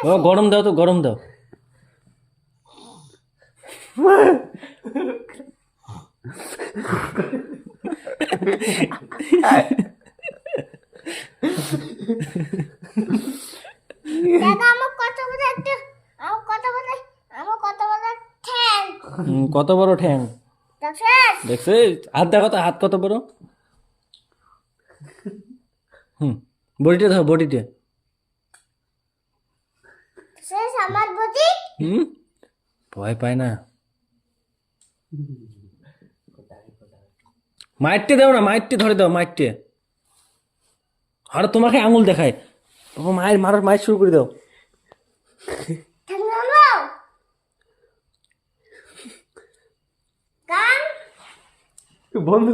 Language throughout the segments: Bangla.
বাবা গরম দাও তো, গরম দাও। কত বড় ঠ্যাং দেখছে? হাত দেখো তো, হাত কত বড়। বডিটা দেখো, বডিটা। ভয় পায় না। মাইটে দাও না, মাইটে ধরে দাও, মাইটে। আর তোমাকে আঙুল দেখায়। বাবা মায়ের মারার, মায়ের শুরু করে দাও। বন্ধু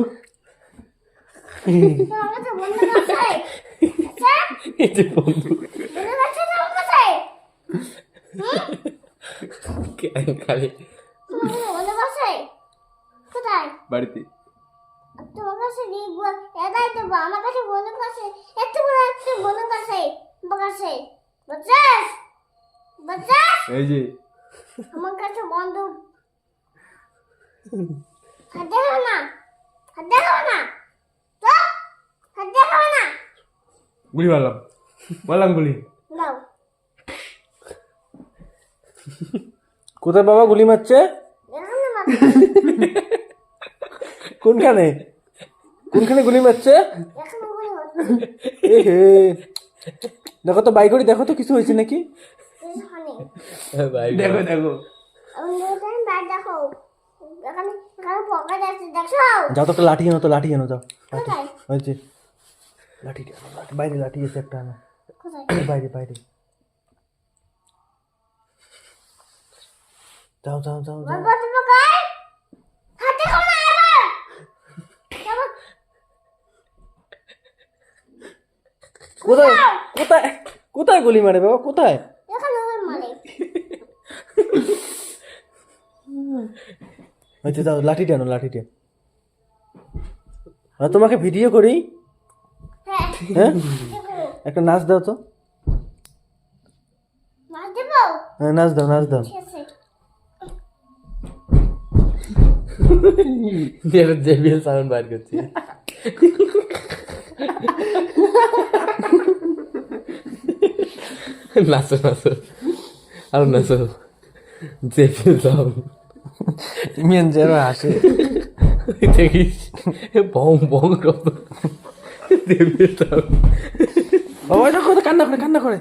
খালি বাড়িতে তোমার কাছে এটাই তো আমার কাছে বন্ধুর কাছে এত বড় একটা বন্ধুর কাছে বুঝছিস এই যে আমার কাছে বন্ধু হাত দেখাও না তো হাত দেখাও না গুলি বললাম গুলি দাও কোথায় বাবা গুলি মারছে? এখানে মার কোনখানে গুলি মারছে? এখানে বলি এ হে, দেখো তো বাই করে, দেখো তো কিছু হয়েছে নাকি। দেখো দেখো আমি দেখো এখানে পকেট আছে দেখো যাও তো, একটা লাঠি এনো তো, লাঠি এনো, যাও। কোথায় হয়েছে, লাঠি বাইরে, লাঠি এসে একটা আনো। কোথায় বাইরে যাও। বাবা তুমি কই হাত দেখাও না আবার কোথায় গুলি মারে বাবা, কোথায়? এখানে মারে হয়েছে, যাও লাঠিটা আনো, লাঠিটা। আর তোমাকে ভিডিও করি। হ্যাঁ হ্যাঁ, দেখো একটা নাচ দাও তো। মার দেবো হ্যাঁ, নাচ দাও। ঠিক আছে জেবিএল সাউন্ড বার করছি নাচো আর নাচো জেবিএল সাউন্ড মেন যারা আসে দেখিস বং কত জেবিএল সাউন্ড বাবা, এটা কথা কান্না করে